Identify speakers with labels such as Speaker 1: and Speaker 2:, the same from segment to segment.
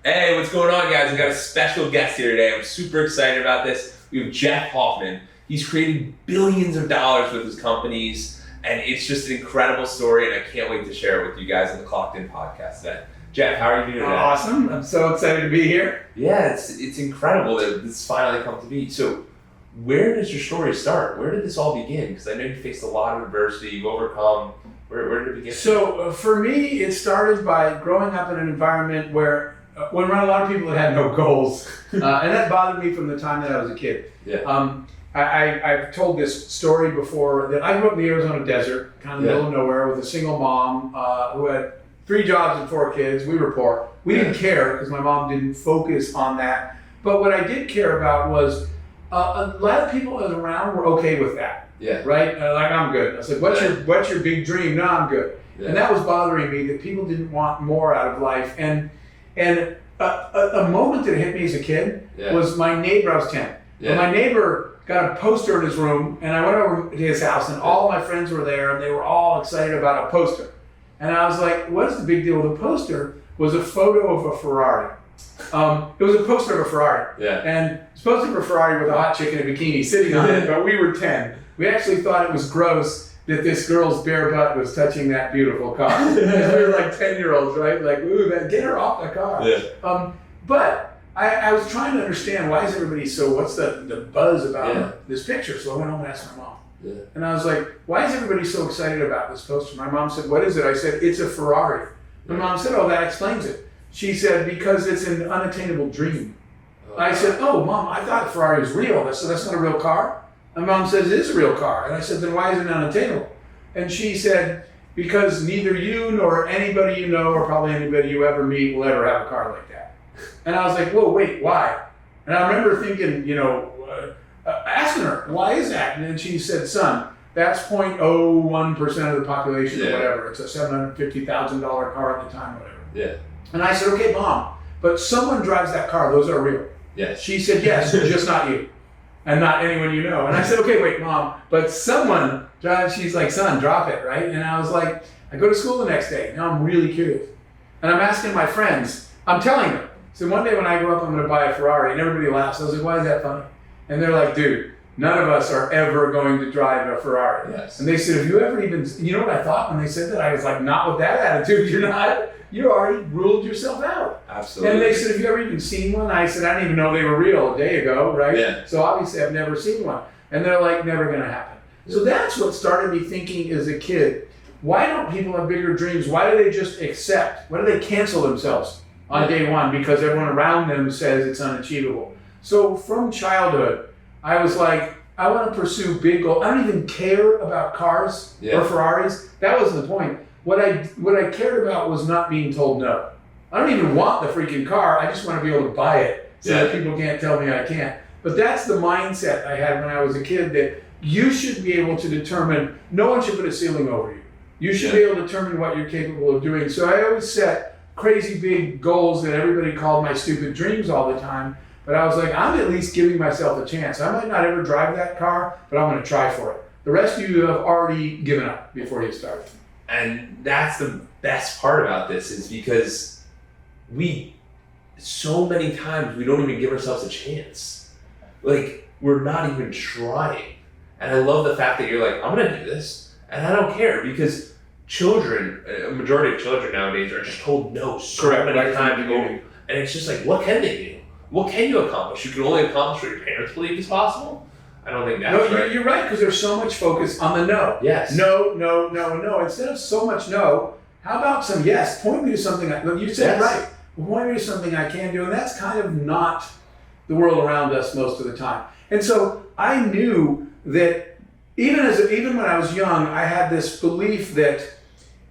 Speaker 1: Hey, what's going on, guys? We got a special guest here today. I'm super excited about this. We have Jeff Hoffman. He's created billions of dollars with his companies, and it's just an incredible story, and I can't wait to share it with you guys on the Clockedin podcast today. Jeff, how are you doing today?
Speaker 2: Awesome. I'm so excited to be here.
Speaker 1: Yeah, it's incredible that this finally come to be. So where does your story start? Where did this all begin? Because I know you faced a lot of adversity, you've overcome. Where did it begin?
Speaker 2: So for me, it started by growing up in an environment where when around a lot of people that had no goals. And that bothered me from the time that I was a kid.
Speaker 1: Yeah.
Speaker 2: I've told this story before that I grew up in the Arizona desert, kind of in the middle of nowhere, with a single mom who had 3 jobs and 4 kids. We were poor. We didn't care because my mom didn't focus on that. But what I did care about was a lot of people that was around were okay with that.
Speaker 1: Yeah.
Speaker 2: Right? Like, I'm good. I said, what's your big dream? No, I'm good. Yeah. And that was bothering me, that people didn't want more out of life. And a moment that hit me as a kid was my neighbor. I was 10. Yeah. My neighbor got a poster in his room, and I went over to his house, and all my friends were there, and they were all excited about a poster. And I was like, what's the big deal with the poster? Was a photo of a Ferrari. It was a poster of a Ferrari. Yeah. And it's a poster of a Ferrari with a hot chick in a bikini sitting on it, but we were 10. We actually thought it was gross that this girl's bare butt was touching that beautiful car. We were like 10-year-olds, right? Like, ooh, get her off the car. Yeah. But I was trying to understand, why is everybody what's the buzz about this picture? So I went home and asked my mom. Yeah. And I was like, why is everybody so excited about this poster? My mom said, what is it? I said, it's a Ferrari. My mom said, oh, that explains it. She said, because it's an unattainable dream. I said, oh, Mom, I thought Ferrari was real. So that's not a real car? My mom says, it is a real car. And I said, then why is it unattainable? And she said, because neither you nor anybody you know, or probably anybody you ever meet, will ever have a car like that. And I was like, whoa, wait, why? And I remember thinking, asking her, why is that? And then she said, son, that's 0.01% of the population or whatever. It's a $750,000 car at the time, whatever. Yeah. And I said, okay, Mom, but someone drives that car. Those are real. Yes. She said, yes, just not you. And not anyone you know. And I said, okay, wait, Mom, but someone drives. She's like, son, drop it, right? And I was like, I go to school the next day. Now I'm really curious. And I'm asking my friends, I'm telling them. So one day when I grow up, I'm going to buy a Ferrari. And everybody laughs. I was like, why is that funny? And they're like, dude, none of us are ever going to drive a Ferrari. Yes. And they said, have you ever even, you know what I thought when they said that? I was like, not with that attitude. You're not. You already ruled yourself out. Absolutely. And they said, have you ever even seen one? I said, I didn't even know they were real a day ago, right? Yeah. So obviously I've never seen one. And they're like, never going to happen. Yeah. So that's what started me thinking as a kid. Why don't people have bigger dreams? Why do they just accept? Why do they cancel themselves on day one? Because everyone around them says it's unachievable. So from childhood, I was like, I want to pursue big goals. I don't even care about cars or Ferraris. That wasn't the point. What I cared about was not being told no. I don't even want the freaking car. I just want to be able to buy it so that people can't tell me I can't. But that's the mindset I had when I was a kid, that you should be able to determine, no one should put a ceiling over you. You should be able to determine what you're capable of doing. So I always set crazy big goals that everybody called my stupid dreams all the time. But I was like, I'm at least giving myself a chance. I might not ever drive that car, but I'm going to try for it. The rest of you have already given up before you start.
Speaker 1: And that's the best part about this, is because so many times we don't even give ourselves a chance. Like, we're not even trying. And I love the fact that you're like, I'm going to do this. And I don't care, because a majority of children nowadays are just told no so many times to go. And it's just like, what can they do? What can you accomplish? You can only accomplish what your parents believe is possible? I don't think that's right.
Speaker 2: You're right, because there's so much focus on the no. Yes. No, no, no, no. Instead of so much no, how about some yes? Point me to something. You said right. Point me to something I can do. And that's kind of not the world around us most of the time. And so I knew that even when I was young, I had this belief that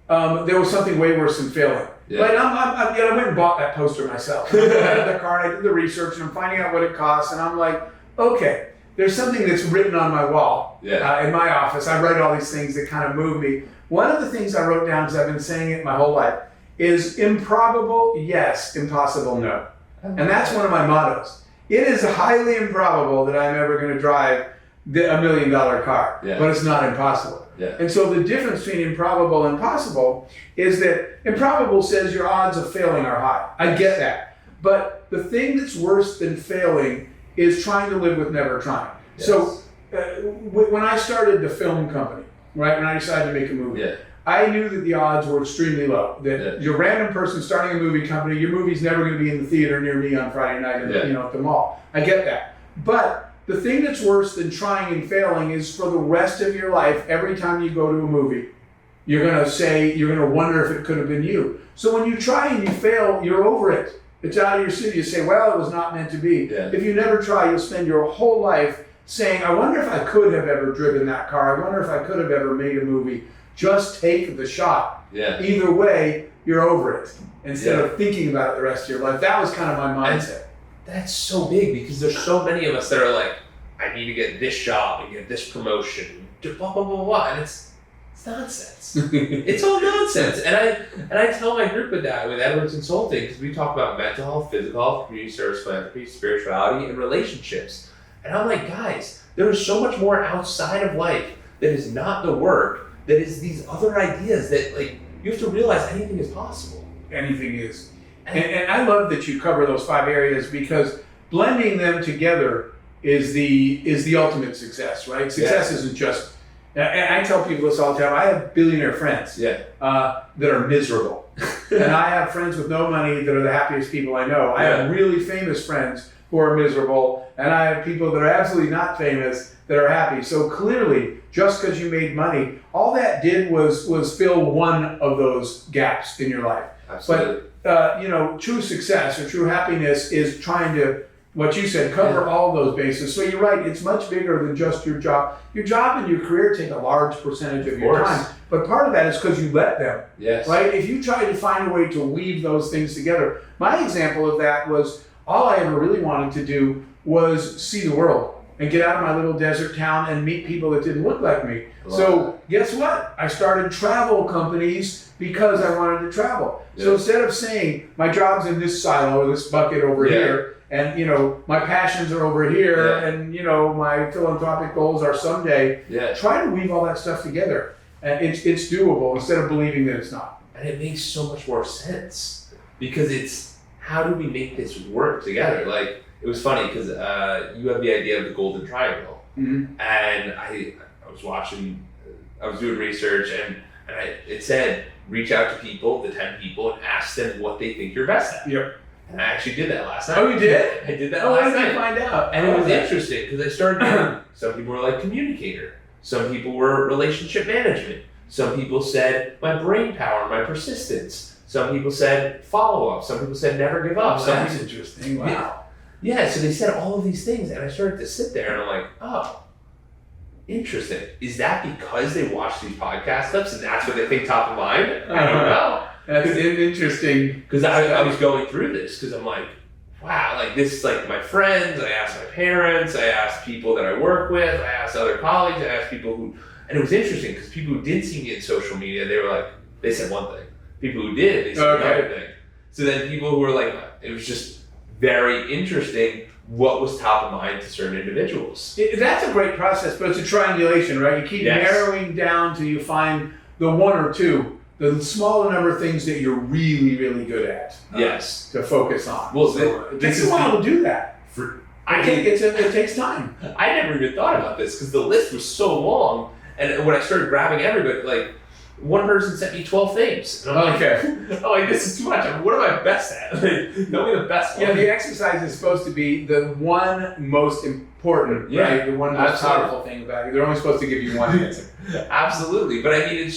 Speaker 2: there was something way worse than failing. Yeah. Like I went and bought that poster myself. I had the car, and I did the research, and I'm finding out what it costs, and I'm like, okay, there's something that's written on my wall in my office. I write all these things that kind of move me. One of the things I wrote down, because I've been saying it my whole life, is improbable, yes, impossible, no. And that's one of my mottos. It is highly improbable that I'm ever going to drive $1 million car, but it's not impossible. Yeah. And so the difference between improbable and possible is that improbable says your odds of failing are high. I get that. But the thing that's worse than failing is trying to live with never trying.
Speaker 1: Yes.
Speaker 2: So when I started the film company, right, when I decided to make a movie, I knew that the odds were extremely low. That you're a random person starting a movie company, your movie's never going to be in the theater near me on Friday night, at the mall. I get that. But the thing that's worse than trying and failing is for the rest of your life, every time you go to a movie, you're going to wonder if it could have been you. So when you try and you fail, you're over it. It's out of your city. You say, well, it was not meant to be. Yeah. If you never try, you'll spend your whole life saying, I wonder if I could have ever driven that car. I wonder if I could have ever made a movie. Just take the shot. Yeah. Either way, you're over it instead of thinking about it the rest of your life. That was kind of my mindset.
Speaker 1: That's so big because there's so many of us that are like, I need to get this job and get this promotion, blah, blah, blah, blah. And it's nonsense. It's all nonsense. And I tell my group with that, with Edwards Consulting, because we talk about mental health, physical health, community service, philanthropy, spirituality, and relationships. And I'm like, guys, there is so much more outside of life that is not the work, that is these other ideas that, like, you have to realize anything is possible.
Speaker 2: Anything is. And I love that you cover those 5 areas because blending them together is the ultimate success, right? Success isn't just, and I tell people this all the time, I have billionaire friends that are miserable. And I have friends with no money that are the happiest people I know. I have really famous friends who are miserable, and I have people that are absolutely not famous that are happy. So clearly, just because you made money, all that did was fill one of those gaps in your life.
Speaker 1: Absolutely.
Speaker 2: But true success or true happiness is trying to, what you said, cover all those bases. So you're right, it's much bigger than just your job. Your job and your career take a large percentage of your time, but part of that is because you let them.
Speaker 1: Yes.
Speaker 2: Right? If you try to find a way to weave those things together, my example of that was all I ever really wanted to do was see the world and get out of my little desert town and meet people that didn't look like me. So guess what? I started travel companies because I wanted to travel. Yeah. So instead of saying my job's in this silo or this bucket over here, and my passions are over here, and my philanthropic goals are someday, try to weave all that stuff together. And it's doable instead of believing that it's not.
Speaker 1: And it makes so much more sense because it's, how do we make this work together? Like, it was funny because you have the idea of the golden triangle, and I was doing research, and it said reach out to people, the 10 people, and ask them what they think you're best at.
Speaker 2: Yep.
Speaker 1: And I actually did that last night.
Speaker 2: Oh, you did?
Speaker 1: I did that last night.
Speaker 2: How did you find out?
Speaker 1: And it was interesting because I started doing, some people were like communicator, some people were relationship management, some people said my brain power, my persistence, some people said follow up, some people said never give up.
Speaker 2: That's interesting. Wow.
Speaker 1: Yeah, so they said all of these things, and I started to sit there, and I'm like, oh, interesting. Is that because they watch these podcast clips, and that's what they think top of mind? I don't know.
Speaker 2: That's interesting.
Speaker 1: Because I was going through this, because I'm like, wow, like this is like my friends, I asked my parents, I asked people that I work with, I asked other colleagues, I asked people who, and it was interesting, because people who did see me in social media, they said one thing. People who did, they said another thing. So then people who were like, it was just very interesting what was top of mind to certain individuals.
Speaker 2: That's a great process, but it's a triangulation, right? You keep narrowing down till you find the one or two, the smaller number of things that you're really, really good at.
Speaker 1: To
Speaker 2: focus on.
Speaker 1: Well,
Speaker 2: so it takes a while to do that. It takes time.
Speaker 1: I never even thought about this because the list was so long, and when I started grabbing everybody, like, one person sent me 12 things. And I'm like, this is too much. What am I best at? Like, tell me the best one.
Speaker 2: Yeah, the exercise is supposed to be the one most important, right? The one most powerful thing about it. They're only supposed to give you one answer.
Speaker 1: Absolutely. But I mean,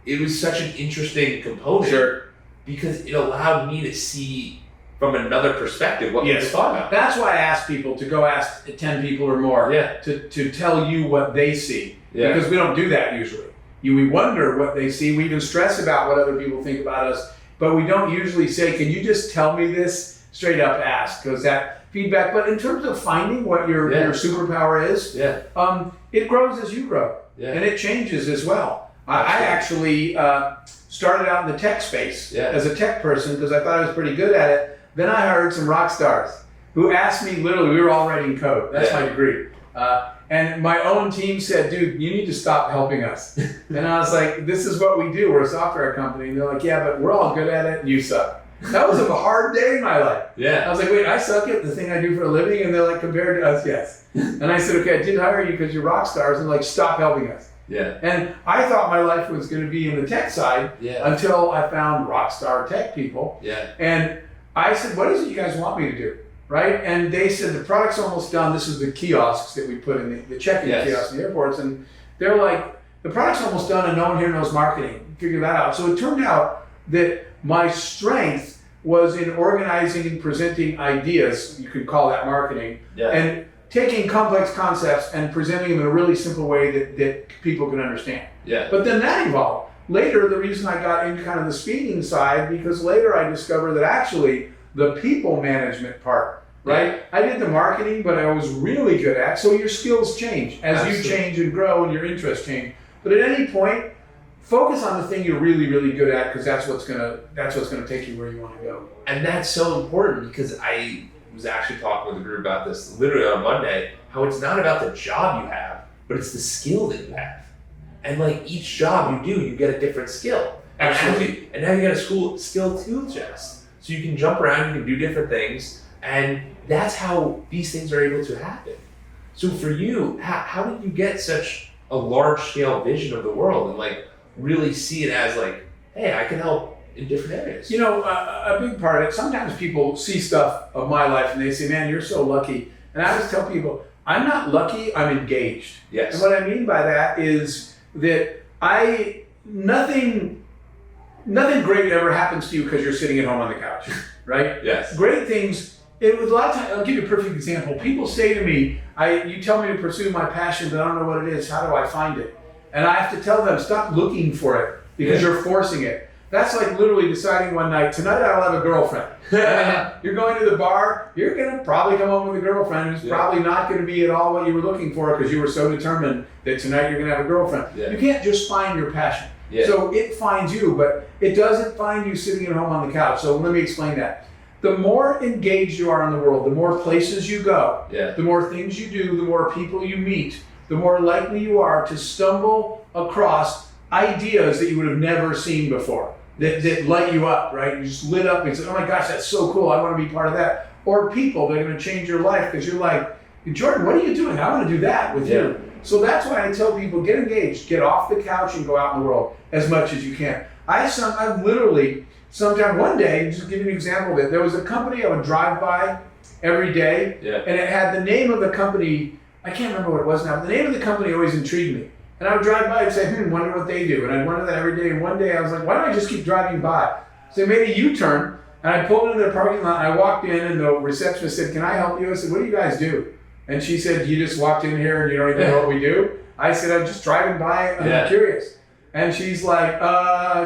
Speaker 1: it was such an interesting component because it allowed me to see from another perspective what people thought about.
Speaker 2: That's why I ask people to go ask 10 people or more to tell you what they see. Yeah. Because we don't do that usually. We wonder what they see. We even stress about what other people think about us, but we don't usually say, can you just tell me this? Straight up ask, because that feedback. But in terms of finding what your superpower is, it grows as you grow, and it changes as well. I actually started out in the tech space as a tech person because I thought I was pretty good at it. Then I hired some rock stars who asked me, literally, we were all writing code. That's my degree. And my own team said, dude, you need to stop helping us. And I was like, this is what we do. We're a software company. And they're like, yeah, but we're all good at it and you suck. That was a hard day in my life.
Speaker 1: Yeah.
Speaker 2: I was like, wait, I suck at the thing I do for a living? And they're like, compared to us, yes. And I said, okay, I did hire you because you're rock stars, and like, stop helping us.
Speaker 1: Yeah.
Speaker 2: And I thought my life was going to be in the tech side until I found rock star tech people.
Speaker 1: Yeah.
Speaker 2: And I said, what is it you guys want me to do? Right? And they said, the product's almost done. This is the kiosks that we put in the check-in kiosks in the airports. And they're like, the product's almost done and no one here knows marketing. Figure that out. So it turned out that my strength was in organizing and presenting ideas, you could call that marketing, and taking complex concepts and presenting them in a really simple way that people can understand.
Speaker 1: Yeah.
Speaker 2: But then that evolved. Later, the reason I got into kind of the speaking side, because later I discovered that actually the people management part, right? I did the marketing, but I was really good at, so your skills change as you change and grow and your interests change. But at any point, focus on the thing you're really, really good at, because that's what's gonna take you where you want to go.
Speaker 1: And that's so important, because I was actually talking with a group about this literally on Monday, how it's not about the job you have, but it's the skill that you have. And like each job you do, you get a different skill. And now you got a skill tool chest. So you can jump around, you can do different things, and that's how these things are able to happen. So for you, how did you get such a large scale vision of the world and like really see it as like, hey, I can help in different areas?
Speaker 2: You know, a big part of it, sometimes people see stuff of my life and they say, man, you're so lucky. And I always tell people, I'm not lucky, I'm engaged.
Speaker 1: Yes.
Speaker 2: And what I mean by that is that nothing great ever happens to you because you're sitting at home on the couch, right?
Speaker 1: Yes.
Speaker 2: Great things, it was a lot of times, I'll give you a perfect example. People say to me, you tell me to pursue my passion, but I don't know what it is, how do I find it? And I have to tell them, stop looking for it because you're forcing it. That's like literally deciding one night, tonight I'll have a girlfriend. And you're going to the bar, you're going to probably come home with a girlfriend who's probably not going to be at all what you were looking for because you were so determined that tonight you're going to have a girlfriend. You can't just find your passion. So it finds you, but it doesn't find you sitting at home on the couch. So let me explain that. The more engaged you are in the world, the more places you go, the more things you do, the more people you meet, the more likely you are to stumble across ideas that you would have never seen before. That light you up, right? You just lit up and say, oh my gosh, that's so cool. I want to be part of that. Or people that are going to change your life because you're like, Jordan, what are you doing? I want to do that with you. So that's why I tell people, get engaged, get off the couch and go out in the world as much as you can. I've literally, sometime one day, just to give you an example of it, there was a company I would drive by every day, and it had the name of the company, I can't remember what it was now, but the name of the company always intrigued me. And I would drive by and say, wonder what they do. And I'd wonder that every day. And one day I was like, why don't I just keep driving by? So I made a U-turn and I pulled into their parking lot and I walked in and the receptionist said, can I help you? I said, what do you guys do? And she said, you just walked in here and you don't even know what we do? I said, I'm just driving by and I'm curious. And she's like,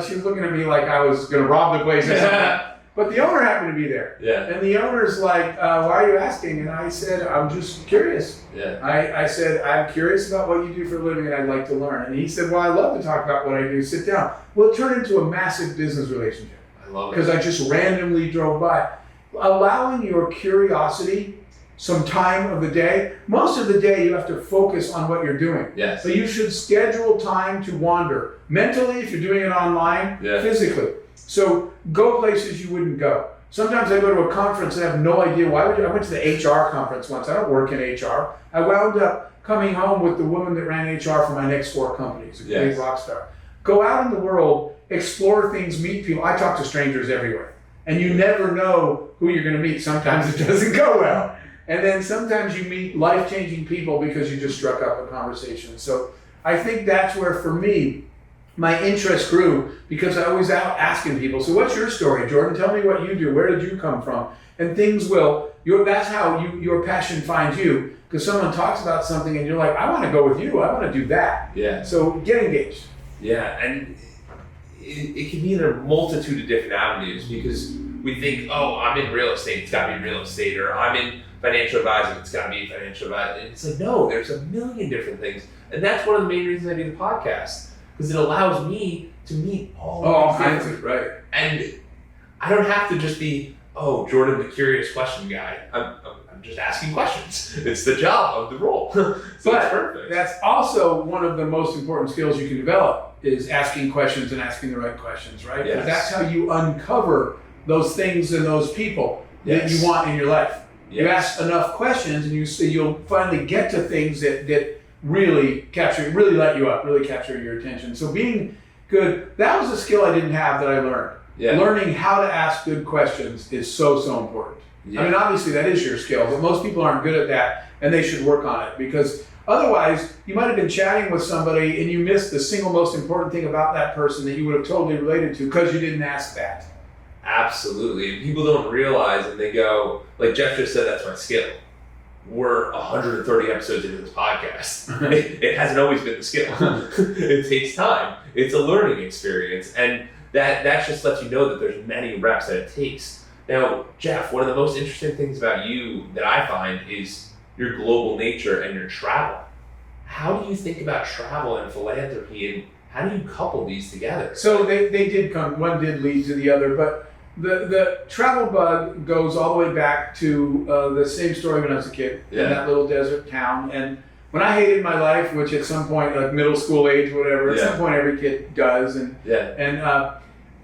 Speaker 2: she was looking at me like I was going to rob the place or something. But the owner happened to be there. And the owner's like, why are you asking? And I said, I'm just curious. I said, I'm curious about what you do for a living and I'd like to learn. And he said, well, I love to talk about what I do. Sit down. Well, it turned into a massive business relationship.
Speaker 1: I love it.
Speaker 2: Because I just randomly drove by. Allowing your curiosity some time of the day. Most of the day you have to focus on what you're doing. But you should schedule time to wander. Mentally, if you're doing it online, physically. So go places you wouldn't go. Sometimes I go to a conference and I have no idea why. I went to the HR conference once. I don't work in HR. I wound up coming home with the woman that ran HR for my next 4 companies, a big rock star. Go out in the world, explore things, meet people. I talk to strangers everywhere. And you never know who you're going to meet. Sometimes it doesn't go well. And then sometimes you meet life-changing people because you just struck up a conversation. So I think that's where, for me, my interest grew because I was out asking people, so what's your story, Jordan? Tell me what you do. Where did you come from? And things that's how your passion finds you, because someone talks about something and you're like, I want to go with you. I want to do that. So get engaged.
Speaker 1: And it can be in a multitude of different avenues because we think, oh, I'm in real estate, it's got to be real estate, or I'm in financial advising, it's got to be financial advising. And it's like, no, there's a million different things. And that's one of the main reasons I do the podcast. Because it allows me to meet all
Speaker 2: kinds of, right.
Speaker 1: And I don't have to just be, oh, Jordan, the curious question guy. I'm just asking questions. It's the job of the role. So
Speaker 2: but
Speaker 1: it's perfect.
Speaker 2: That's also one of the most important skills you can develop is asking questions and asking the right questions, right? Because that's how you uncover those things and those people that you want in your life. You ask enough questions, and you'll finally get to things that really light you up, really capture your attention. So being good, that was a skill I didn't have that I learned. Yeah. Learning how to ask good questions is so important. Yeah. I mean, obviously that is your skill, but most people aren't good at that, and they should work on it, because otherwise you might have been chatting with somebody and you missed the single most important thing about that person that you would have totally related to because you didn't ask that.
Speaker 1: Absolutely. People don't realize, and they go, like Jeff just said, that's my skill. We're 130 episodes into this podcast. It hasn't always been the skill. It takes time. It's a learning experience. And that just lets you know that there's many reps that it takes. Now, Jeff, one of the most interesting things about you that I find is your global nature and your travel. How do you think about travel and philanthropy, and how do you couple these together?
Speaker 2: So they did come, one did lead to the other, but the travel bug goes all the way back to the same story when I was a kid in that little desert town. And when I hated my life, which at some point, like middle school age, whatever, at some point every kid does. And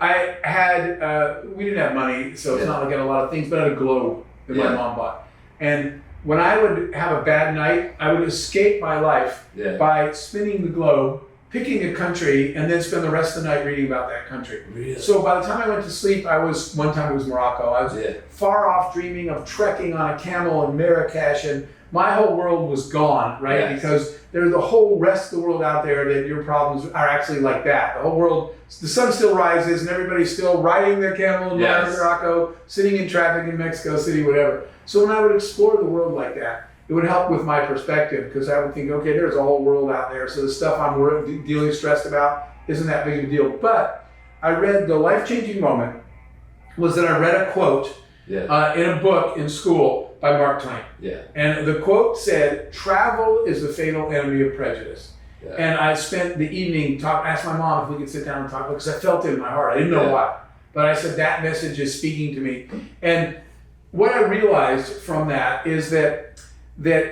Speaker 2: I had, we didn't have money, so it's not like I had a lot of things, but I had a globe that my mom bought. And when I would have a bad night, I would escape my life by spinning the globe, picking a country, and then spend the rest of the night reading about that country. Really? So by the time I went to sleep, one time it was Morocco. I was far off dreaming of trekking on a camel in Marrakesh, and my whole world was gone, right? Yes. Because there's the whole rest of the world out there that your problems are actually like that. The whole world, the sun still rises and everybody's still riding their camel in Morocco, sitting in traffic in Mexico City, whatever. So when I would explore the world like that, it would help with my perspective, because I would think, okay, there's a whole world out there, so the stuff I'm dealing stressed about isn't that big of a deal. But I read, the life-changing moment was that I read a quote in a book in school by Mark Twain. Yeah. And the quote said, "Travel is the fatal enemy of prejudice." Yeah. And I spent the evening asked my mom if we could sit down and talk, because I felt it in my heart. I didn't know why. But I said, that message is speaking to me. And what I realized from that is that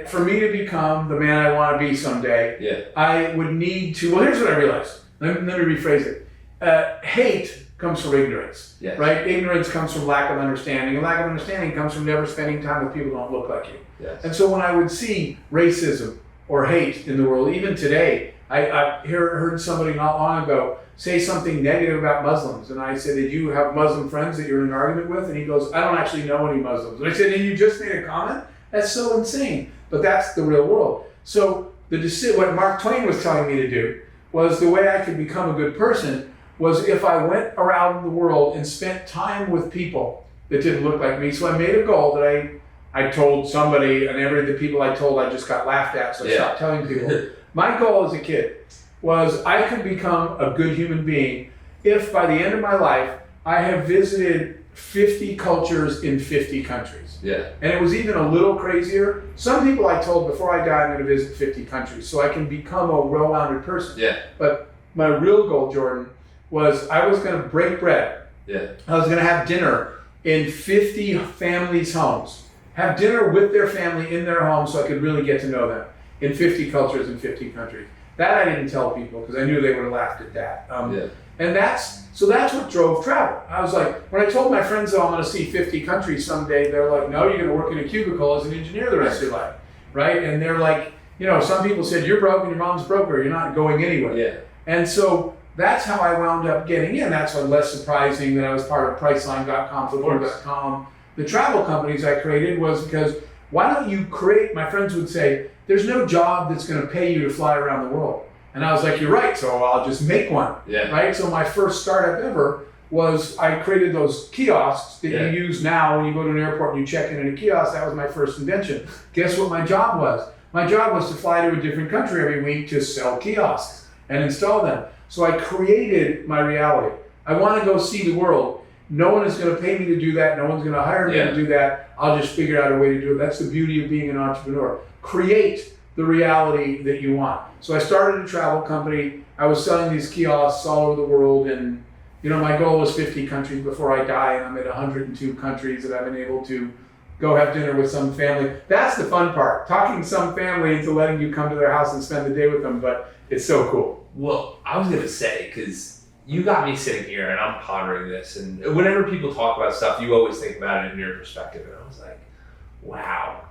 Speaker 2: for me to become the man I want to be someday, I would need to, well, here's what I realized. Let me rephrase it. Hate comes from ignorance, right? Ignorance comes from lack of understanding, and lack of understanding comes from never spending time with people who don't look like you. Yes. And so when I would see racism or hate in the world, even today, I heard somebody not long ago say something negative about Muslims, and I said, "Did you have Muslim friends that you're in an argument with?" And he goes, "I don't actually know any Muslims." And I said, "And you just made a comment? That's so insane." But that's the real world. So what Mark Twain was telling me to do was, the way I could become a good person was if I went around the world and spent time with people that didn't look like me. So I made a goal that I told somebody, and the people I told, I just got laughed at, so I stopped telling people. My goal as a kid was I could become a good human being if by the end of my life I have visited 50 cultures in 50 countries. Yeah. And it was even a little crazier. Some people I told, before I die, I'm going to visit 50 countries so I can become a well-rounded person. Yeah. But my real goal, Jordan, was I was going to break bread. Yeah. I was going to have dinner in 50 families' homes. Have dinner with their family in their home so I could really get to know them in 50 cultures in 50 countries. That I didn't tell people because I knew they would have laughed at that. And that's what drove travel. I was like, when I told my friends that I'm going to see 50 countries someday, they're like, "No, you're going to work in a cubicle as an engineer the rest of your life," right? And they're like, some people said, "You're broke and your mom's broke, or you're not going anywhere." Yeah. And so that's how I wound up getting in. That's what less surprising that I was part of Priceline.com, Football.com. The travel companies I created was because, why don't you create, my friends would say, there's no job that's going to pay you to fly around the world. And I was like, you're right, so I'll just make one, right? So my first startup ever was I created those kiosks that you use now when you go to an airport and you check in a kiosk. That was my first invention. Guess what my job was? My job was to fly to a different country every week to sell kiosks and install them. So I created my reality. I want to go see the world. No one is going to pay me to do that. No one's going to hire me to do that. I'll just figure out a way to do it. That's the beauty of being an entrepreneur. Create the reality that you want. So I started a travel company. I was selling these kiosks all over the world, and my goal was 50 countries before I die, and I'm at 102 countries that I've been able to go have dinner with some family. That's the fun part, talking some family into letting you come to their house and spend the day with them, but it's so cool.
Speaker 1: Well, I was going to say, because you got me sitting here and I'm pondering this, and whenever people talk about stuff, you always think about it in your perspective. And I was like, wow,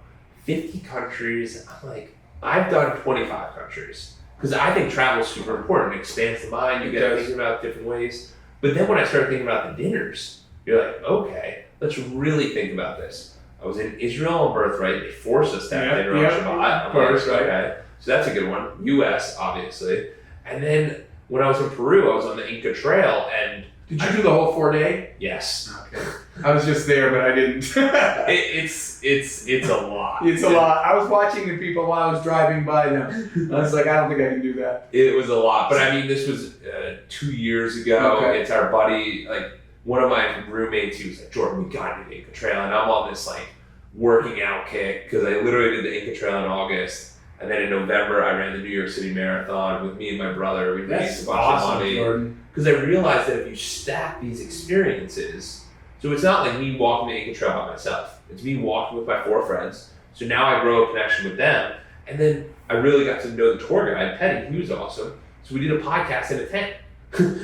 Speaker 1: 50 countries. I'm like, I've done 25 countries. Because I think travel is super important. It expands the mind, you get thinking about different ways. But then when I started thinking about the dinners, you're like, okay, let's really think about this. I was in Israel on birthright. They forced us to have dinner on Shabbat. Of course, right? Okay. So that's a good one. US, obviously. And then when I was in Peru, I was on the Inca Trail, and
Speaker 2: did you do the whole 4-day?
Speaker 1: Yes.
Speaker 2: Okay. I was just there, but I didn't.
Speaker 1: It's a lot.
Speaker 2: It's a lot. I was watching the people while I was driving by them. I was like, I don't think I can do that.
Speaker 1: It was a lot, but I mean, this was 2 years ago.
Speaker 2: Okay.
Speaker 1: It's our buddy, like one of my roommates. He was like, Jordan, we got to do the Inca Trail, and I'm on this like working out kick because I literally did the Inca Trail in August. And then in November, I ran the New York City Marathon with me and my brother. We raised a bunch of money. Because I realized that if you stack these experiences, so it's not like me walking the Inca Trail by myself. It's me walking with my 4 friends. So now I grow a connection with them. And then I really got to know the tour guide, Penny. He was awesome. So we did a podcast in a tent.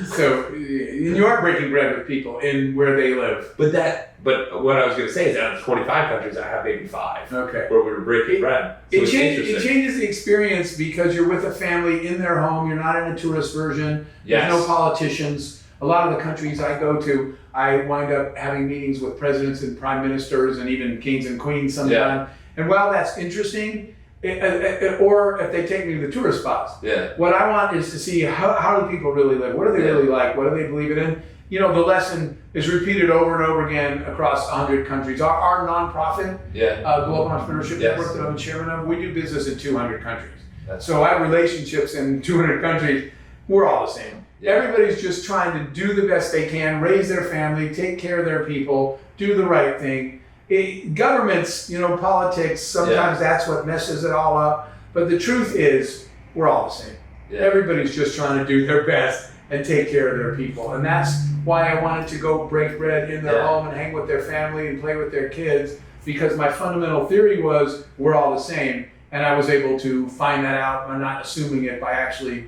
Speaker 2: So you are breaking bread with people in where they live.
Speaker 1: But what I was going to say is out of 25 countries, I have maybe 5
Speaker 2: where
Speaker 1: we were breaking bread. So
Speaker 2: it changes the experience because you're with a family in their home. You're not in a tourist version.
Speaker 1: Yes.
Speaker 2: There's no politicians. A lot of the countries I go to, I wind up having meetings with presidents and prime ministers and even kings and queens sometimes. Yeah. And while that's interesting, or if they take me to the tourist spots, what I want is to see how do people really live? What do they really like? What do they believe in? You know, the lesson is repeated over and over again across 100 countries. Our nonprofit, Global Entrepreneurship Network that I'm chairman of, we do business in 200 countries. So I have relationships in 200 countries. We're all the same. Yeah. Everybody's just trying to do the best they can, raise their family, take care of their people, do the right thing. Governments, politics, sometimes that's what messes it all up. But the truth is, we're all the same. Yeah. Everybody's just trying to do their best and take care of their people. And that's why I wanted to go break bread in their home and hang with their family and play with their kids, because my fundamental theory was we're all the same. And I was able to find that out by not assuming it, by actually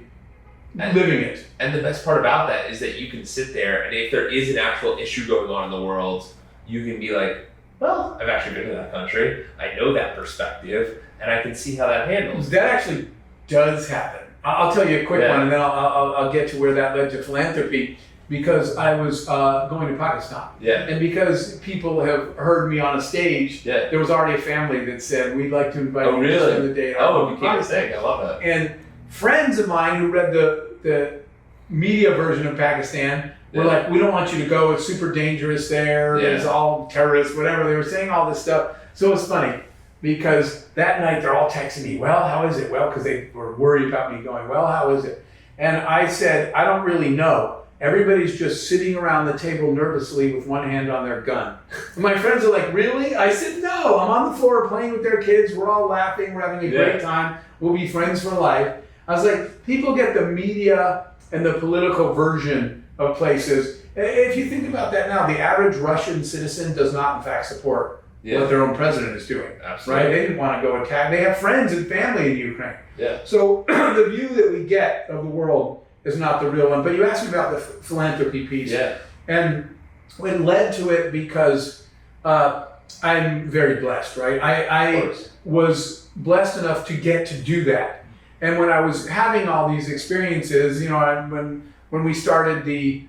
Speaker 2: living it.
Speaker 1: And the best part about that is that you can sit there, and if there is an actual issue going on in the world, you can be like, well, I've actually been to that country. I know that perspective, and I can see how that handles.
Speaker 2: That actually does happen. I'll tell you a quick one, and then I'll get to where that led to philanthropy. Because I was going to Pakistan, and because people have heard me on a stage, there was already a family that said, we'd like to invite you to spend the day at our home in Pakistan.
Speaker 1: I love that.
Speaker 2: And friends of mine who read the media version of Pakistan were like, we don't want you to go, it's super dangerous there, there's all terrorists, whatever. They were saying all this stuff. So it was funny, because that night they're all texting me, well, how is it? Well, because they were worried about me going, well, how is it? And I said, I don't really know. Everybody's just sitting around the table nervously with one hand on their gun. And my friends are like, really? I said, no, I'm on the floor playing with their kids. We're all laughing. We're having a great time. We'll be friends for life. I was like, people get the media and the political version of places. If you think about that now, the average Russian citizen does not, in fact, support what their own president is doing.
Speaker 1: Absolutely.
Speaker 2: Right? They didn't want to go attack. They have friends and family in Ukraine.
Speaker 1: Yeah.
Speaker 2: So the view that we get of the world is not the real one. But you asked me about the philanthropy piece.
Speaker 1: Yeah.
Speaker 2: And it led to it because I'm very blessed, right? I was blessed enough to get to do that. And when I was having all these experiences, when we started the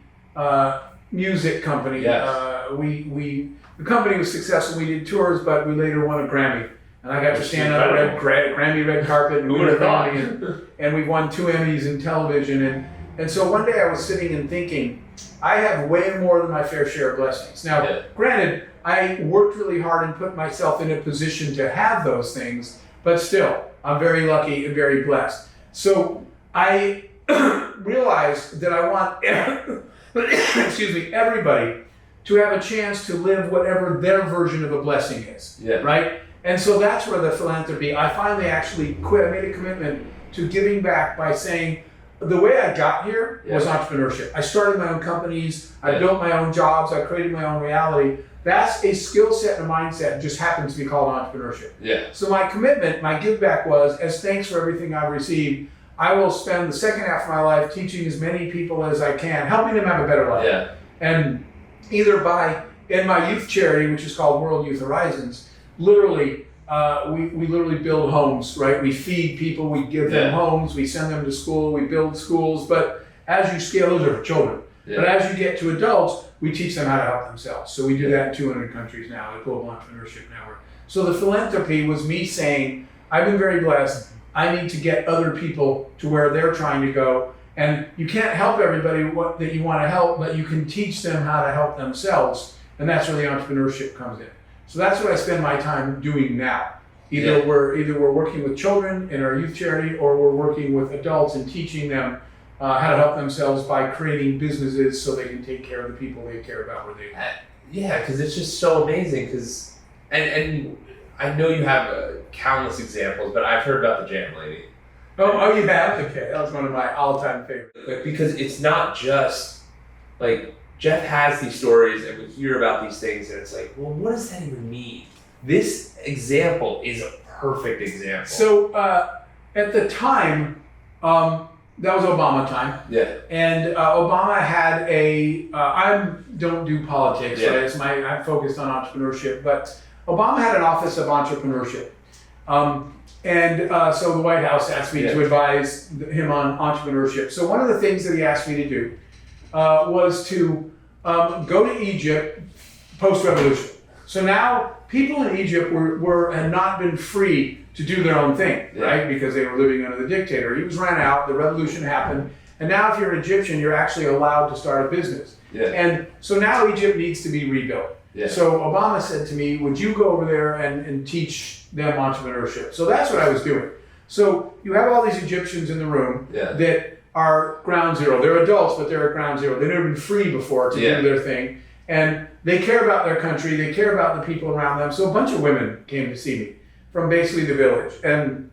Speaker 2: music company, the company was successful. We did tours, but we later won a Grammy. And I got to stand on a Grammy red carpet and win a Grammy, and we won 2 Emmys in television. And so one day I was sitting and thinking, I have way more than my fair share of blessings. Now, granted, I worked really hard and put myself in a position to have those things, but still, I'm very lucky and very blessed. So I realized that I want everybody to have a chance to live whatever their version of a blessing is, right? And so that's where the philanthropy, I finally actually quit. I made a commitment to giving back by saying, the way I got here was entrepreneurship. I started my own companies, I built my own jobs, I created my own reality. That's a skill set and a mindset, just happens to be called entrepreneurship.
Speaker 1: Yeah.
Speaker 2: So my commitment, my give back was, as thanks for everything I've received, I will spend the second half of my life teaching as many people as I can, helping them have a better life.
Speaker 1: Yeah.
Speaker 2: And either in my youth charity, which is called World Youth Horizons, literally, we literally build homes, right? We feed people, we give them homes, we send them to school, we build schools. But as you scale, those are for children. Yeah. But as you get to adults, we teach them how to help themselves. So we do that in 200 countries now, the Global Entrepreneurship Network. So the philanthropy was me saying, I've been very blessed. I need to get other people to where they're trying to go. And you can't help everybody that you want to help, but you can teach them how to help themselves. And that's where the entrepreneurship comes in. So that's what I spend my time doing now. Either we're working with children in our youth charity, or we're working with adults and teaching them how to help themselves by creating businesses so they can take care of the people they care about where they are.
Speaker 1: Yeah, because it's just so amazing. And I know you have countless examples, but I've heard about the Jam Lady.
Speaker 2: Oh, you have? Okay, that was one of my all-time favorites.
Speaker 1: Because it's not just like Jeff has these stories and we hear about these things and it's like, well, what does that even mean? This example is a perfect example.
Speaker 2: So at the time, that was Obama time.
Speaker 1: Yeah.
Speaker 2: And Obama had I don't do politics, right? I'm focused on entrepreneurship, but Obama had an office of entrepreneurship. So the White House asked me to advise him on entrepreneurship. So one of the things that he asked me to do was to go to Egypt post-revolution. So now people in Egypt had not been free to do their own thing, right? Because they were living under the dictator. He was ran out, the revolution happened, and now if you're an Egyptian, you're actually allowed to start a business. Yeah. And so now Egypt needs to be rebuilt. Yeah. So Obama said to me, would you go over there and teach them entrepreneurship? So that's what I was doing. So you have all these Egyptians in the room that are ground zero. They're adults, but they're at ground zero. They've never been free before to do their thing. And they care about their country. They care about the people around them. So a bunch of women came to see me from basically the village. And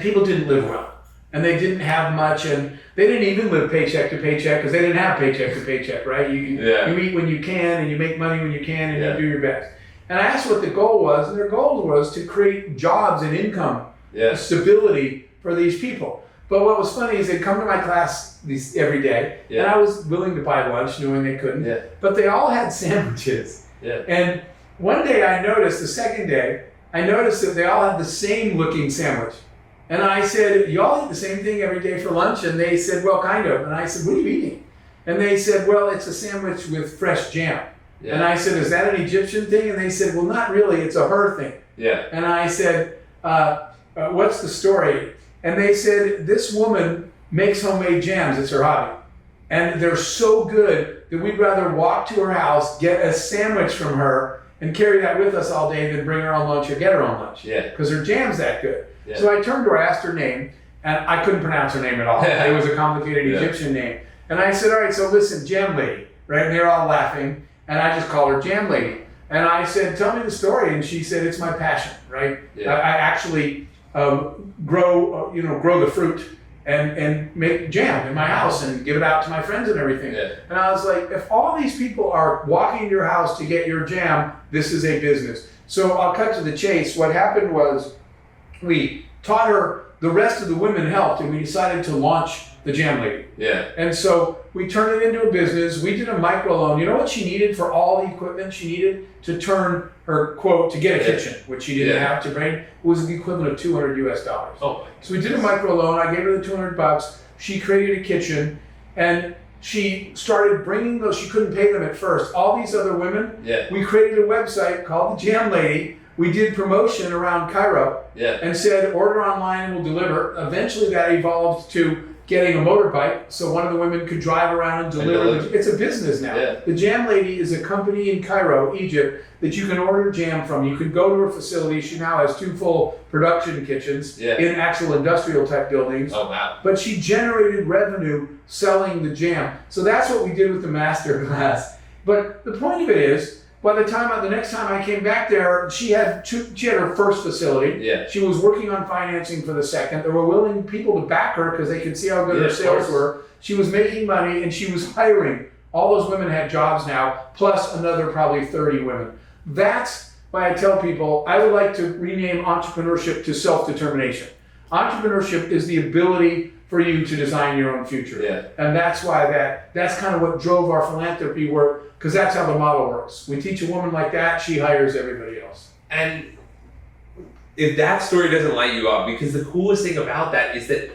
Speaker 2: people didn't live well. And they didn't have much. And they didn't even live paycheck to paycheck because they didn't have paycheck to paycheck, right? You eat when you can and you make money when you can and you do your best. And I asked what the goal was. And their goal was to create jobs and income, stability for these people. But what was funny is they'd come to my class every day, and I was willing to buy lunch, knowing they couldn't. Yeah. But they all had sandwiches. Yeah. And one day the second day, I noticed that they all had the same looking sandwich. And I said, you all eat the same thing every day for lunch? And they said, well, kind of. And I said, what are you eating? And they said, well, it's a sandwich with fresh jam. Yeah. And I said, is that an Egyptian thing? And they said, well, not really. It's a her thing. Yeah. And I said, what's the story? And they said, this woman makes homemade jams. It's her hobby. And they're so good that we'd rather walk to her house, get a sandwich from her, and carry that with us all day than bring her own lunch or get her own lunch. Yeah. Because her jam's that good. Yeah. So I turned to her, asked her name, and I couldn't pronounce her name at all. It was a complicated Egyptian name. And I said, all right, so listen, Jam Lady, right? And they're all laughing, and I just called her Jam Lady. And I said, tell me the story. And she said, it's my passion, right? Yeah. I actually grow the fruit and make jam in my house and give it out to my friends and everything. Yeah. And I was like, if all these people are walking to your house to get your jam, this is a business. So I'll cut to the chase. What happened was we taught her, the rest of the women helped, and we decided to launch the Jam Lady. Yeah. And so we turned it into a business. We did a microloan. You know what she needed for all the equipment she needed to turn her, quote, to get a kitchen, which she didn't have to bring, was the equivalent of $200 US. Oh. So we did a microloan. I gave her the $200. She created a kitchen, and she started bringing those. She couldn't pay them at first. All these other women. Yeah. We created a website called the Jam Lady. We did promotion around Cairo and said, order online and we'll deliver. Eventually that evolved to getting a motorbike so one of the women could drive around and deliver. It's a business now. Yeah. The Jam Lady is a company in Cairo, Egypt, that you can order jam from. You can go to her facility. She now has 2 full production kitchens in actual industrial type buildings. Oh, wow. But she generated revenue selling the jam. So that's what we did with the master class. But the point of it is, by the next time I came back there, she had her first facility. Yeah. She was working on financing for the second. There were willing people to back her because they could see how good her sales were. She was making money and she was hiring. All those women had jobs now, plus another probably 30 women. That's why I tell people I would like to rename entrepreneurship to self-determination. Entrepreneurship is the ability for you to design your own future.
Speaker 1: Yeah.
Speaker 2: And that's why that's kind of what drove our philanthropy work, because that's how the model works. We teach a woman like that, she hires everybody else.
Speaker 1: And if that story doesn't light you up, because the coolest thing about that is that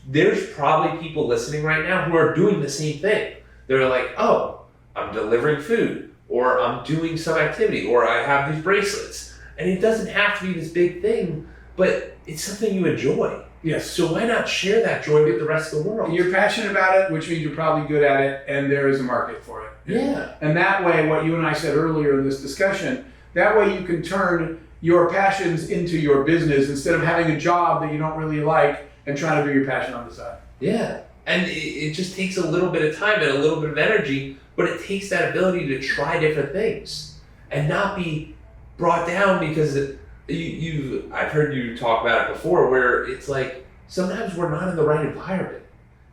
Speaker 1: there's probably people listening right now who are doing the same thing. They're like, oh, I'm delivering food, or I'm doing some activity, or I have these bracelets. And it doesn't have to be this big thing, but it's something you enjoy.
Speaker 2: Yes.
Speaker 1: So why not share that joy with the rest of the world?
Speaker 2: You're passionate about it, which means you're probably good at it, and there is a market for it.
Speaker 1: Yeah.
Speaker 2: And that way, what you and I said earlier in this discussion, that way you can turn your passions into your business instead of having a job that you don't really like and trying to do your passion on the side.
Speaker 1: Yeah. And it just takes a little bit of time and a little bit of energy, but it takes that ability to try different things and not be brought down because I've heard you talk about it before, where it's like sometimes we're not in the right environment,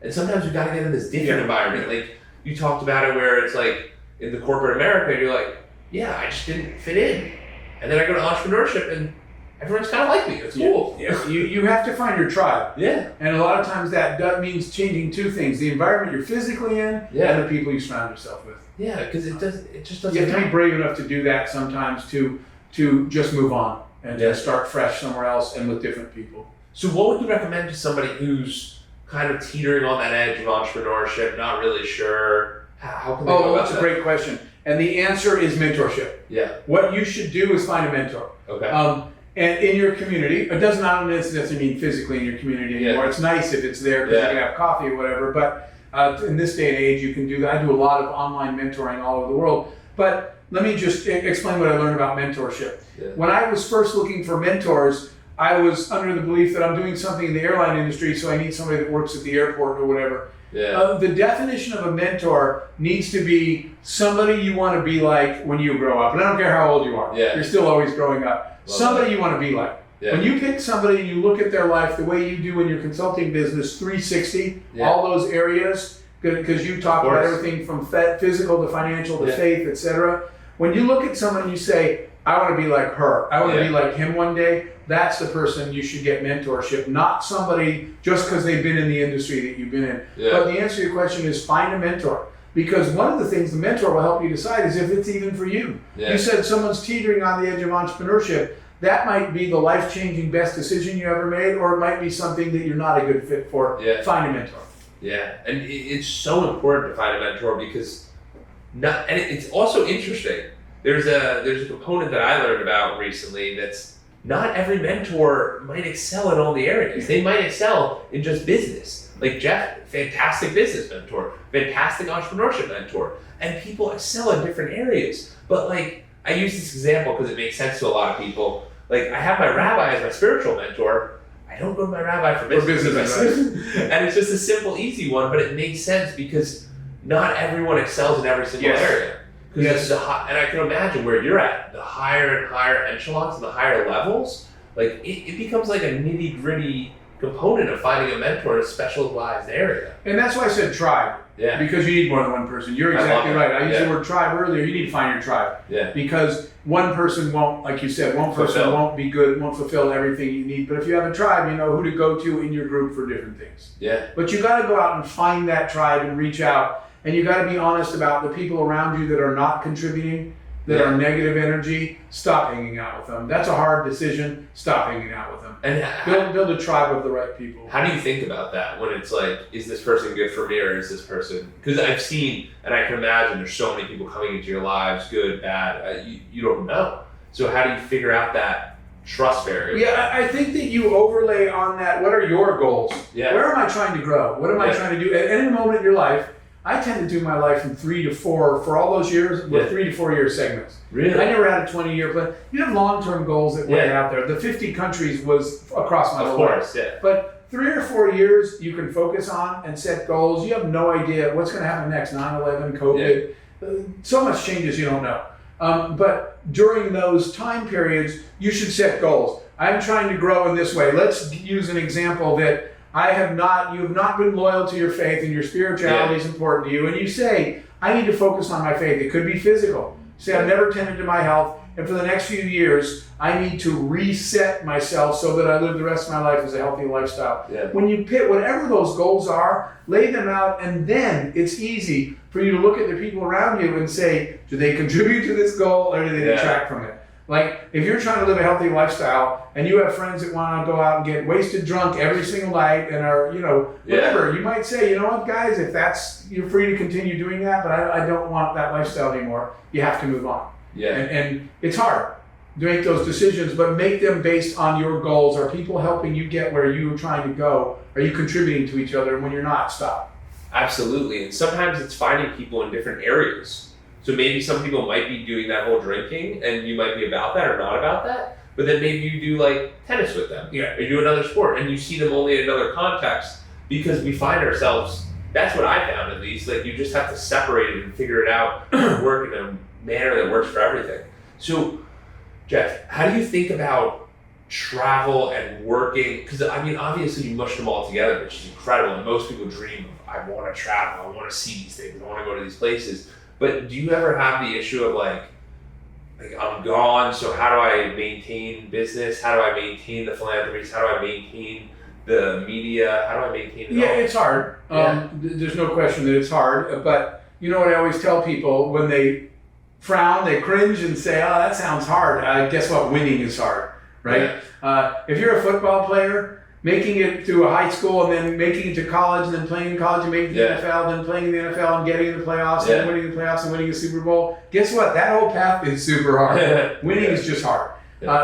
Speaker 1: and sometimes we got to get in this different environment. Like you talked about it, where it's like in the corporate America, you're like, yeah, I just didn't fit in, and then I go to entrepreneurship, and everyone's kind of like me. It's cool.
Speaker 2: Yeah. You have to find your tribe.
Speaker 1: Yeah.
Speaker 2: And a lot of times that means changing two things: the environment you're physically in, and the people you surround yourself with.
Speaker 1: Yeah, because it just doesn't.
Speaker 2: You have to be brave enough to do that sometimes to just move on and just start fresh somewhere else and with different people.
Speaker 1: So what would you recommend to somebody who's kind of teetering on that edge of entrepreneurship, not really sure? How can they go about
Speaker 2: that's
Speaker 1: that?
Speaker 2: a great question. And the answer is mentorship.
Speaker 1: Yeah.
Speaker 2: What you should do is find a mentor.
Speaker 1: Okay.
Speaker 2: And in your community, it does not necessarily mean physically in your community anymore.
Speaker 1: Yeah.
Speaker 2: It's nice if it's there because you can have coffee or whatever. But in this day and age, you can do that. I do a lot of online mentoring all over the world. But let me just explain what I learned about mentorship.
Speaker 1: Yeah.
Speaker 2: When I was first looking for mentors, I was under the belief that I'm doing something in the airline industry, so I need somebody that works at the airport or whatever.
Speaker 1: Yeah.
Speaker 2: The definition of a mentor needs to be somebody you want to be like when you grow up. And I don't care how old you are.
Speaker 1: Yeah.
Speaker 2: You're still always growing up.
Speaker 1: Love
Speaker 2: somebody
Speaker 1: that.
Speaker 2: you want to be like.
Speaker 1: Yeah.
Speaker 2: When you pick somebody and you look at their life the way you do in your consulting business, 360, all those areas, because you talk about everything from physical to financial to faith, etc. When you look at someone and you say, I want to be like her, I want to be like him one day, that's the person you should get mentorship, not somebody just because they've been in the industry that you've been in.
Speaker 1: Yeah.
Speaker 2: But the answer to your question is find a mentor. Because one of the things the mentor will help you decide is if it's even for you.
Speaker 1: Yeah.
Speaker 2: You said someone's teetering on the edge of entrepreneurship. That might be the life-changing best decision you ever made, or it might be something that you're not a good fit for.
Speaker 1: Yeah.
Speaker 2: Find a mentor.
Speaker 1: Yeah, and it's so important to find a mentor because it's also interesting. There's a component that I learned about recently that's not every mentor might excel in all the areas. They might excel in just business. Like Jeff, fantastic business mentor, fantastic entrepreneurship mentor, and people excel in different areas. But like, I use this example because it makes sense to a lot of people. Like, I have my rabbi as my spiritual mentor. I don't go to my rabbi for business. And it's just a simple, easy one, but it makes sense because not everyone excels in every single area. Because and I can imagine where you're at, the higher and higher echelons and the higher levels, like it becomes like a nitty-gritty component of finding a mentor in a specialized area.
Speaker 2: And that's why I said tribe.
Speaker 1: Yeah.
Speaker 2: Because you need more than one person. You're exactly right. I used the word tribe earlier. You need to find your tribe.
Speaker 1: Yeah.
Speaker 2: Because one person won't, like you said, one person won't be good, won't fulfill everything you need. But if you have a tribe, you know who to go to in your group for different things.
Speaker 1: Yeah.
Speaker 2: But you got to go out and find that tribe and reach out. And you got to be honest about the people around you that are not contributing, that are negative energy. Stop hanging out with them. That's a hard decision. Stop hanging out with them. And build a tribe of the right people.
Speaker 1: How do you think about that when it's like, is this person good for me or is this person? Because I've seen, and I can imagine there's so many people coming into your lives, good, bad, you don't know. So how do you figure out that trust barrier?
Speaker 2: Yeah, I think that you overlay on that, what are your goals?
Speaker 1: Yeah.
Speaker 2: Where am I trying to grow? What am I trying to do? At any moment in your life, I tend to do my life in 3 to 4, for all those years, with 3 to 4 year segments.
Speaker 1: Really?
Speaker 2: I never had a 20-year plan. You have long-term goals that went out there. The 50 countries was across my whole life.
Speaker 1: Of course, yeah.
Speaker 2: But 3 or 4 years you can focus on and set goals. You have no idea what's going to happen next, 9/11, COVID. So much changes you don't know. But during those time periods, you should set goals. I'm trying to grow in this way. Let's use an example that you have not been loyal to your faith and your spirituality is important to you. And you say, I need to focus on my faith. It could be physical. Say, I've never tended to my health and for the next few years, I need to reset myself so that I live the rest of my life as a healthy lifestyle.
Speaker 1: Yeah.
Speaker 2: When you pick whatever those goals are, lay them out, and then it's easy for you to look at the people around you and say, do they contribute to this goal or do they detract from it? Like, if you're trying to live a healthy lifestyle and you have friends that want to go out and get wasted drunk every single night and are, whatever, you might say, you know what, guys, if that's, you're free to continue doing that, but I don't want that lifestyle anymore. You have to move on.
Speaker 1: Yeah.
Speaker 2: And it's hard to make those decisions, but make them based on your goals. Are people helping you get where you're trying to go? Are you contributing to each other? And when you're not, stop.
Speaker 1: Absolutely. And sometimes it's finding people in different areas. So maybe some people might be doing that whole drinking and you might be about that or not about that, but then maybe you do like tennis with them, or you do another sport and you see them only in another context, because we find ourselves, that's what I found at least, like you just have to separate it and figure it out and work in a manner that works for everything. So Jeff, how do you think about travel and working? Because I mean, obviously you mush them all together, which is incredible, and most people dream of, I want to travel, I want to see these things, I want to go to these places. But do you ever have the issue of like I'm gone, so how do I maintain business? How do I maintain the philanthropies? How do I maintain the media? How do I maintain it all?
Speaker 2: It's hard. There's no question that it's hard. But you know what I always tell people when they frown, they cringe and say, oh, that sounds hard. Guess what? Winning is hard, right? If you're a football player, making it through a high school and then making it to college and then playing in college and making the NFL, then playing in the NFL and getting in the playoffs and winning the playoffs and winning a Super Bowl. Guess what? That whole path is super hard. Winning is just hard.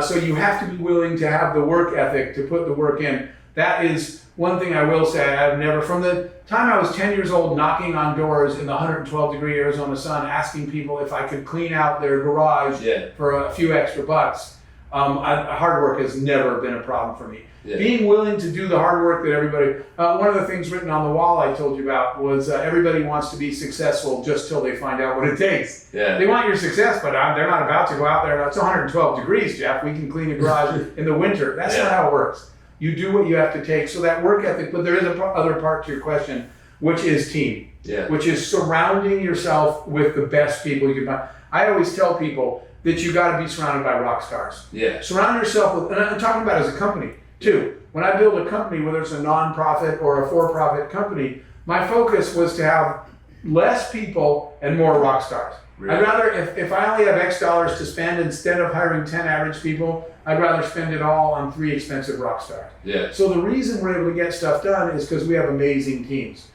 Speaker 2: So you have to be willing to have the work ethic to put the work in. That is one thing I will say. I've never, from the time I was 10 years old, knocking on doors in the 112-degree Arizona sun, asking people if I could clean out their garage for a few extra bucks. Hard work has never been a problem for me. Being willing to do the hard work that everybody, one of the things written on the wall I told you about was everybody wants to be successful just till they find out what it takes. They want your success, but they're not about to go out there. It's 112 degrees, Jeff. We can clean a garage in the winter. That's not how it works. You do what you have to take. So that work ethic, but there is other part to your question, which is team, which is surrounding yourself with the best people you can find. I always tell people that you got to be surrounded by rock stars. Surround yourself with, and I'm talking about as a company too. When I build a company, whether it's a nonprofit or a for-profit company, my focus was to have less people and more rock stars. Really? I'd rather, if I only have X dollars to spend, instead of hiring 10 average people, I'd rather spend it all on 3 expensive rock stars. So the reason we're able to get stuff done is because we have amazing teams.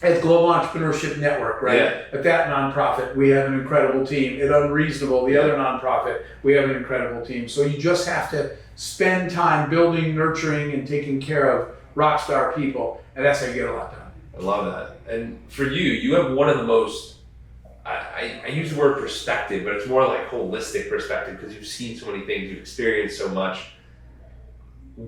Speaker 2: At Global Entrepreneurship Network, right? At that nonprofit, we have an incredible team. At Unreasonable, the other nonprofit, we have an incredible team. So you just have to spend time building, nurturing, and taking care of rock star people, and that's how you get a lot done.
Speaker 1: I love that. And for you, you have one of the most, I use the word perspective, but it's more like holistic perspective because you've seen so many things, you've experienced so much.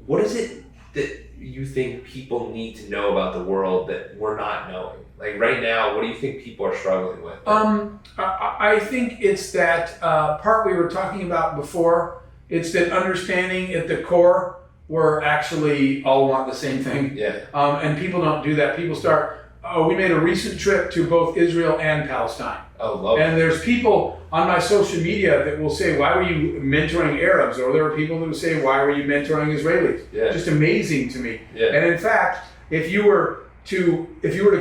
Speaker 1: What is it that you think people need to know about the world that we're not knowing? Like right now, what do you think people are struggling with?
Speaker 2: I think it's that part we were talking about before. It's that understanding at the core we're actually all want the same thing. And people don't do that. People start, we made a recent trip to both Israel and Palestine. And there's people on my social media that will say, why were you mentoring Arabs? Or there are people who say, why were you mentoring Israelis? Just amazing to me. And in fact, if you were to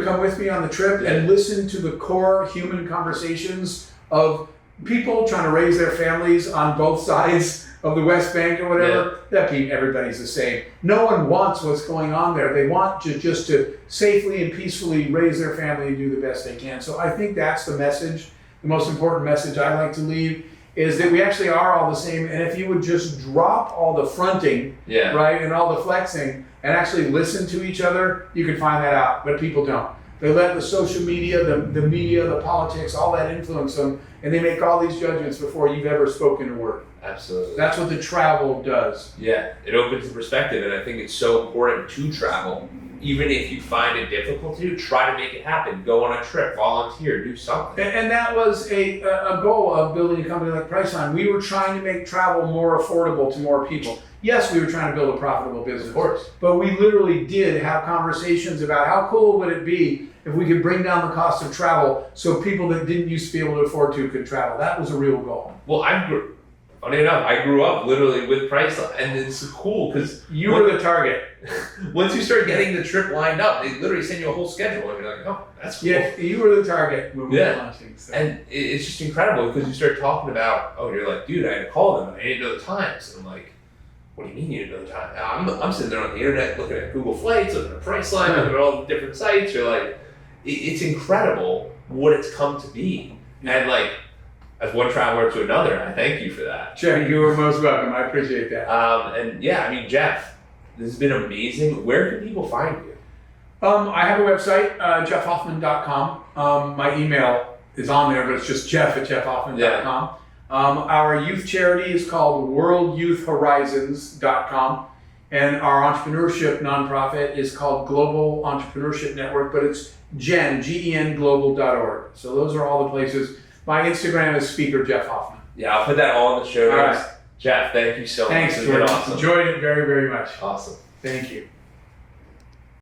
Speaker 2: come with me on the trip and listen to the core human conversations of people trying to raise their families on both sides of the West Bank or whatever, everybody's the same. No one wants what's going on there. They want just to safely and peacefully raise their family and do the best they can. So I think that's the message. The most important message I like to leave is that we actually are all the same. And if you would just drop all the fronting, right, and all the flexing, and actually listen to each other, you can find that out. But people don't. They let the social media, the media, the politics, all that influence them, and they make all these judgments before you've ever spoken a word.
Speaker 1: Absolutely.
Speaker 2: That's what the travel does.
Speaker 1: It opens the perspective, and I think it's so important to travel. Even if you find it difficult to, try to make it happen. Go on a trip, volunteer, do something.
Speaker 2: And that was a goal of building a company like Priceline. We were trying to make travel more affordable to more people. Yes, we were trying to build a profitable business.
Speaker 1: Of course.
Speaker 2: But we literally did have conversations about how cool would it be if we could bring down the cost of travel so people that didn't used to be able to afford to could travel. That was a real goal.
Speaker 1: Well, funny enough, I grew up literally with Priceline, and it's cool because
Speaker 2: you were the target.
Speaker 1: Once you start getting the trip lined up, they literally send you a whole schedule, and you're like, oh, that's cool.
Speaker 2: Yeah, you were the target when we were launching. So.
Speaker 1: And it's just incredible because you start talking about, you're like, dude, I had to call them, and I didn't know the times, and I'm like, what do you mean you didn't know the time? I'm sitting there on the internet looking at Google Flights, looking at Priceline, looking at all the different sites. You're like, it's incredible what it's come to be, and like. As one traveler to another, I thank you for that.
Speaker 2: Sure, you are most welcome. I appreciate that.
Speaker 1: And yeah, I mean, Jeff, this has been amazing. Where can people find you?
Speaker 2: I have a website, jeffhoffman.com. My email is on there, but it's just jeff@jeffhoffman.com.
Speaker 1: Yeah.
Speaker 2: Our youth charity is called worldyouthhorizons.com. And our entrepreneurship nonprofit is called Global Entrepreneurship Network, but it's GEN global.org. So those are all the places. My Instagram is Speaker Jeff Hoffman.
Speaker 1: Yeah, I'll put that all in the show notes.
Speaker 2: Right.
Speaker 1: Jeff, thank you so much.
Speaker 2: Thanks,
Speaker 1: It's
Speaker 2: Jordan.
Speaker 1: been awesome.
Speaker 2: Enjoyed it very, very much.
Speaker 1: Awesome.
Speaker 2: Thank you.